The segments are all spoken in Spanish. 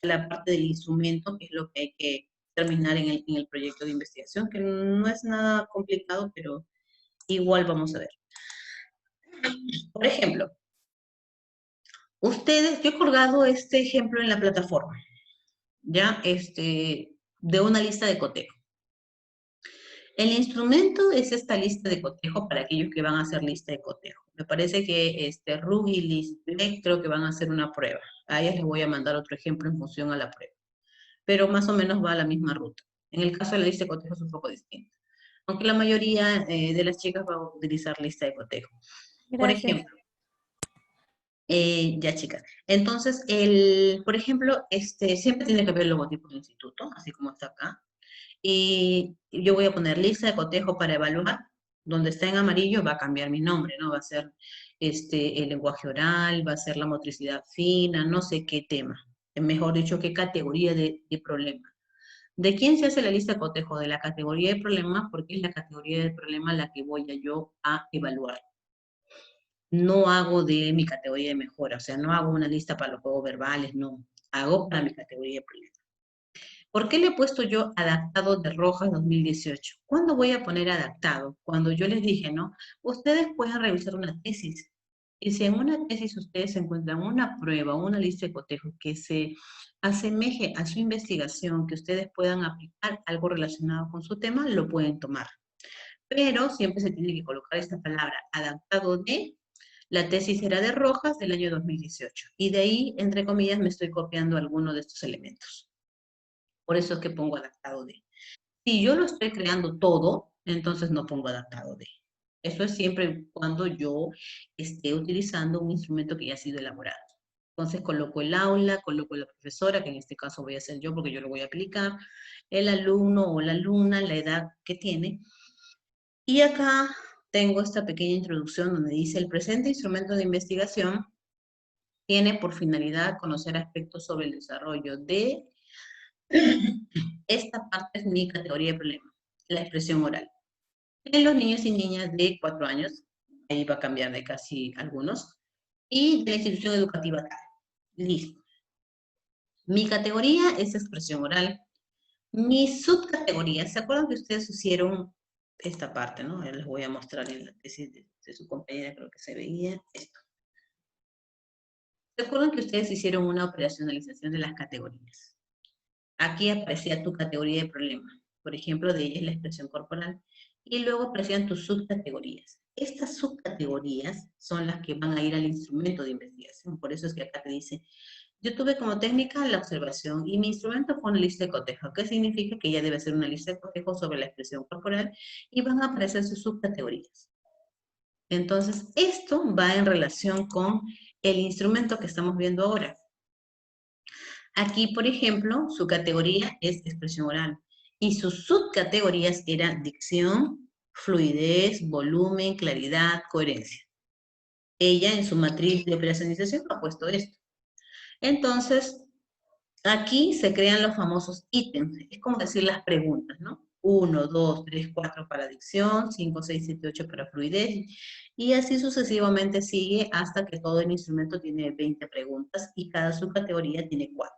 la parte del instrumento, que es lo que hay que terminar en el proyecto de investigación, que no es nada complicado, pero igual vamos a ver. Por ejemplo, ustedes, yo he colgado este ejemplo en la plataforma, ya, de una lista de cotejo. El instrumento es esta lista de cotejo para aquellos que van a hacer lista de cotejo. Me parece que Rug y Lisbeth creo que van a hacer una prueba. A ellas les voy a mandar otro ejemplo en función a la prueba. Pero más o menos va a la misma ruta. En el caso de la lista de cotejo es un poco distinto. Aunque la mayoría de las chicas va a utilizar lista de cotejo. Por Gracias. ejemplo, ya chicas. Entonces, por ejemplo, siempre tiene que haber el logotipo del instituto, así como está acá. Y yo voy a poner lista de cotejo para evaluar. Donde está en amarillo va a cambiar mi nombre, ¿no? Va a ser el lenguaje oral, va a ser la motricidad fina, no sé qué tema. Mejor dicho, qué categoría de problema. ¿De quién se hace la lista de cotejo? De la categoría de problema, porque es la categoría de problema la que voy yo a evaluar. No hago de mi categoría de mejora, o sea, no hago una lista para los juegos verbales, no. Hago para mi categoría de problema. ¿Por qué le he puesto yo adaptado de Rojas 2018? ¿Cuándo voy a poner adaptado? Cuando yo les dije, ¿no? Ustedes pueden revisar una tesis. Y si en una tesis ustedes encuentran una prueba, una lista de cotejos que se asemeje a su investigación, que ustedes puedan aplicar algo relacionado con su tema, lo pueden tomar. Pero siempre se tiene que colocar esta palabra, adaptado de. La tesis era de Rojas del año 2018. Y de ahí, entre comillas, me estoy copiando alguno de estos elementos. Por eso es que pongo adaptado de. Si yo lo estoy creando todo, entonces no pongo adaptado de. Eso es siempre cuando yo esté utilizando un instrumento que ya ha sido elaborado. Entonces coloco el aula, coloco la profesora, que en este caso voy a ser yo porque yo lo voy a aplicar, el alumno o la alumna, la edad que tiene. Y acá tengo esta pequeña introducción donde dice el presente instrumento de investigación tiene por finalidad conocer aspectos sobre el desarrollo de. Esta parte es mi categoría de problema, la expresión oral. En los niños y niñas de 4 años, ahí va a cambiar de casi algunos, y de la institución educativa tal. Listo. Mi categoría es expresión oral. Mis subcategorías, ¿se acuerdan que ustedes hicieron esta parte, no? Les voy a mostrar en la tesis de su compañera, creo que se veía esto. ¿Se acuerdan que ustedes hicieron una operacionalización de las categorías? Aquí aparecía tu categoría de problema. Por ejemplo, de ella es la expresión corporal. Y luego aparecían tus subcategorías. Estas subcategorías son las que van a ir al instrumento de investigación. Por eso es que acá te dice, yo tuve como técnica la observación y mi instrumento fue una lista de cotejo. ¿Qué significa? Que ya debe ser una lista de cotejo sobre la expresión corporal y van a aparecer sus subcategorías. Entonces, esto va en relación con el instrumento que estamos viendo ahora. Aquí, por ejemplo, su categoría es expresión oral y sus subcategorías eran dicción, fluidez, volumen, claridad, coherencia. Ella en su matriz de operacionalización ha puesto esto. Entonces, aquí se crean los famosos ítems, es como decir las preguntas, ¿no? 1, 2, 3, 4 para dicción, 5, 6, 7, 8 para fluidez, y así sucesivamente sigue hasta que todo el instrumento tiene 20 preguntas y cada subcategoría tiene 4.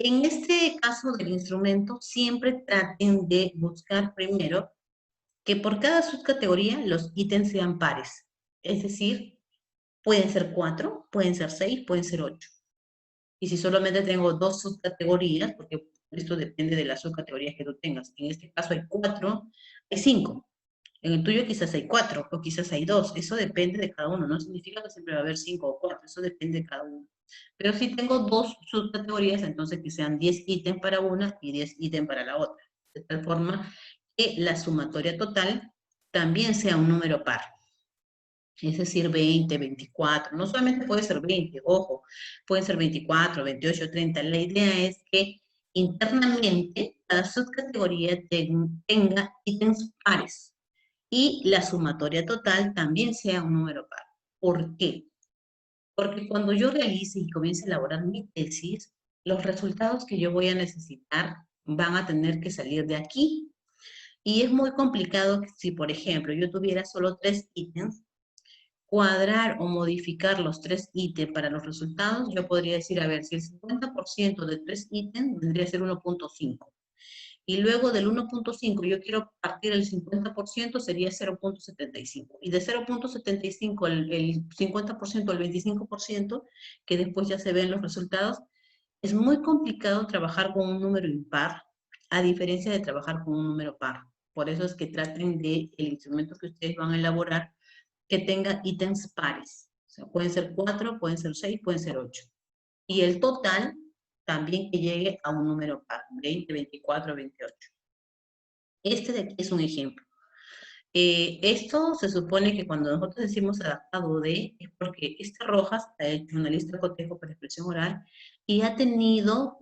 En este caso del instrumento, siempre traten de buscar primero que por cada subcategoría los ítems sean pares. Es decir, pueden ser 4, pueden ser 6, pueden ser 8. Y si solamente tengo 2 subcategorías, porque esto depende de las subcategorías que tú tengas. En este caso hay 4, hay 5. En el tuyo quizás hay 4 o quizás hay 2. Eso depende de cada uno. No significa que siempre va a haber 5 o 4. Eso depende de cada uno. Pero si tengo 2 subcategorías, entonces que sean 10 ítems para una y 10 ítems para la otra. De tal forma que la sumatoria total también sea un número par. Es decir, 20, 24. No solamente puede ser 20, ojo. Pueden ser 24, 28, 30. La idea es que internamente cada subcategoría tenga ítems pares y la sumatoria total también sea un número par. ¿Por qué? Porque cuando yo realice y comience a elaborar mi tesis, los resultados que yo voy a necesitar van a tener que salir de aquí. Y es muy complicado si, por ejemplo, yo tuviera solo 3 ítems, cuadrar o modificar los 3 ítems para los resultados, yo podría decir, a ver, si el 50% de 3 ítems vendría a ser 1.5. Y luego del 1.5 yo quiero partir el 50%, sería 0.75. Y de 0.75 el 50% al 25%, que después ya se ven los resultados, es muy complicado trabajar con un número impar, a diferencia de trabajar con un número par. Por eso es que traten de el instrumento que ustedes van a elaborar que tenga ítems pares. O sea, pueden ser 4, pueden ser 6, pueden ser 8. Y el total también que llegue a un número par, 20, 24, 28. Este de aquí es un ejemplo. Esto se supone que cuando nosotros decimos adaptado de, es porque este Rojas ha hecho una lista de cotejo para expresión oral y ha tenido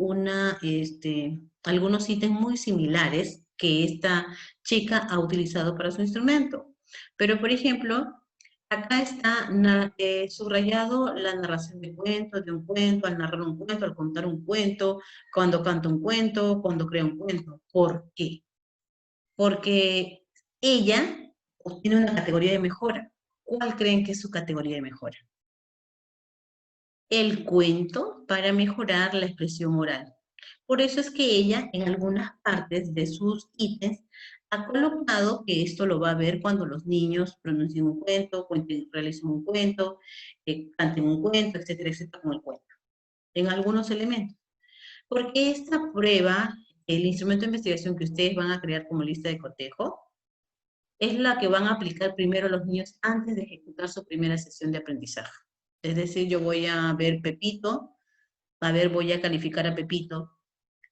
algunos ítems muy similares que esta chica ha utilizado para su instrumento. Pero, por ejemplo, acá está subrayado la narración de cuentos, de un cuento, al narrar un cuento, al contar un cuento, cuando canta un cuento, cuando crea un cuento. ¿Por qué? Porque ella obtiene una categoría de mejora. ¿Cuál creen que es su categoría de mejora? El cuento para mejorar la expresión oral. Por eso es que ella, en algunas partes de sus ítems, ha colocado que esto lo va a ver cuando los niños pronuncien un cuento, realicen un cuento, canten un cuento, etcétera, etcétera, con el cuento. En algunos elementos. Porque esta prueba, el instrumento de investigación que ustedes van a crear como lista de cotejo, es la que van a aplicar primero los niños antes de ejecutar su primera sesión de aprendizaje. Es decir, yo voy a ver Pepito, voy a calificar a Pepito.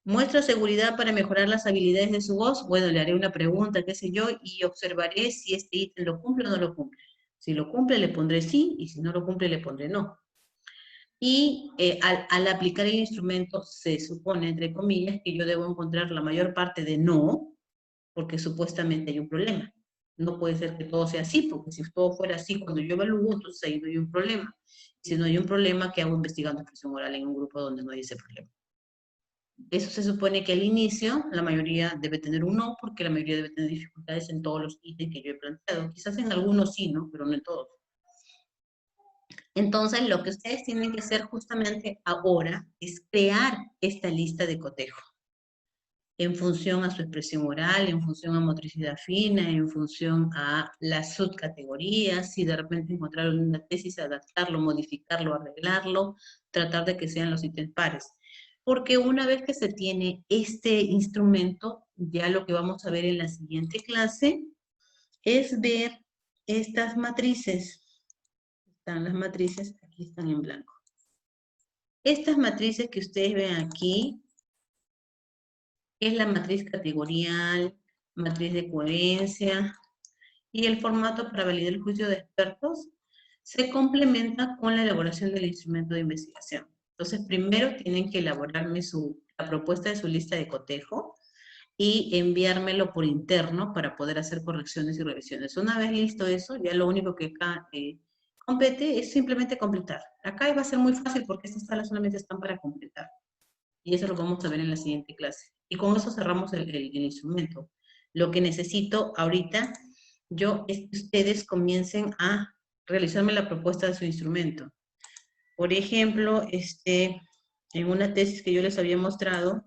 ¿Muestra seguridad para mejorar las habilidades de su voz? Bueno, le haré una pregunta, qué sé yo, y observaré si este ítem lo cumple o no lo cumple. Si lo cumple, le pondré sí, y si no lo cumple, le pondré no. Y al aplicar el instrumento, se supone, entre comillas, que yo debo encontrar la mayor parte de no, porque supuestamente hay un problema. No puede ser que todo sea así, porque si todo fuera así, cuando yo evalúo, entonces ahí no hay un problema. Si no hay un problema, ¿qué hago investigando expresión oral en un grupo donde no hay ese problema? Eso se supone que al inicio la mayoría debe tener un no, porque la mayoría debe tener dificultades en todos los ítems que yo he planteado. Quizás en algunos sí, ¿no? Pero no en todos. Entonces, lo que ustedes tienen que hacer justamente ahora es crear esta lista de cotejo en función a su expresión oral, en función a motricidad fina, en función a las subcategorías, si de repente encontraron una tesis, adaptarlo, modificarlo, arreglarlo, tratar de que sean los ítems pares. Porque una vez que se tiene este instrumento, ya lo que vamos a ver en la siguiente clase es ver estas matrices. Están las matrices, aquí están en blanco. Estas matrices que ustedes ven aquí, es la matriz categorial, matriz de coherencia, y el formato para validar el juicio de expertos se complementa con la elaboración del instrumento de investigación. Entonces, primero tienen que elaborarme la propuesta de su lista de cotejo y enviármelo por interno para poder hacer correcciones y revisiones. Una vez listo eso, ya lo único que acá compete es simplemente completar. Acá va a ser muy fácil porque estas salas solamente están para completar. Y eso lo vamos a ver en la siguiente clase. Y con eso cerramos el instrumento. Lo que necesito ahorita yo es que ustedes comiencen a realizarme la propuesta de su instrumento. Por ejemplo, en una tesis que yo les había mostrado,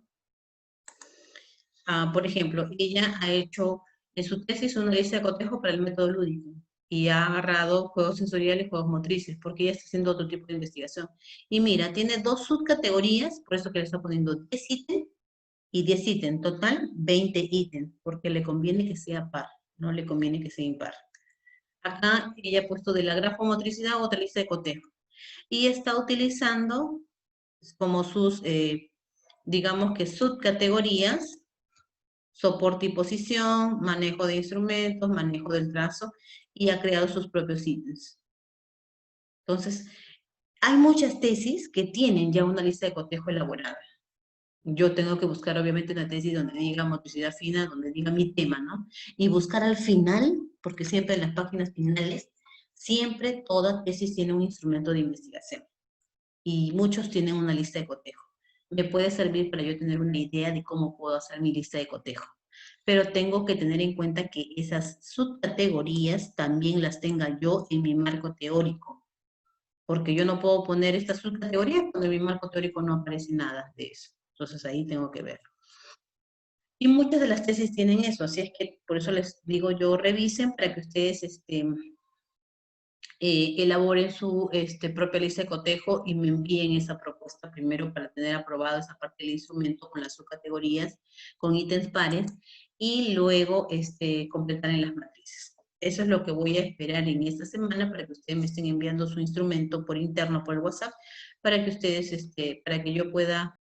por ejemplo, ella ha hecho en su tesis una lista de cotejo para el método lúdico y ha agarrado juegos sensoriales y juegos motrices, porque ella está haciendo otro tipo de investigación. Y mira, tiene 2 subcategorías, por eso que le está poniendo 10 ítems y 10 ítems, total 20 ítems, porque le conviene que sea par, no le conviene que sea impar. Acá ella ha puesto de la grafomotricidad otra lista de cotejo. Y está utilizando como sus, digamos que subcategorías, soporte y posición, manejo de instrumentos, manejo del trazo, y ha creado sus propios ítems. Entonces, hay muchas tesis que tienen ya una lista de cotejo elaborada. Yo tengo que buscar obviamente una tesis donde diga motricidad fina, donde diga mi tema, ¿no? Y buscar al final, porque siempre en las páginas finales, siempre toda tesis tiene un instrumento de investigación. Y muchos tienen una lista de cotejo. Me puede servir para yo tener una idea de cómo puedo hacer mi lista de cotejo. pero tengo que tener en cuenta que esas subcategorías también las tenga yo en mi marco teórico, porque yo no puedo poner estas subcategorías cuando en mi marco teórico no aparece nada de eso. Entonces ahí tengo que ver. Y muchas de las tesis tienen eso, así es que por eso les digo yo, revisen para que ustedes elaboren su propia lista de cotejo y me envíen esa propuesta primero para tener aprobado esa parte del instrumento con las subcategorías, con ítems pares, y luego completar en las matrices. Eso es lo que voy a esperar en esta semana para que ustedes me estén enviando su instrumento por interno, por el WhatsApp, para que ustedes, para que yo pueda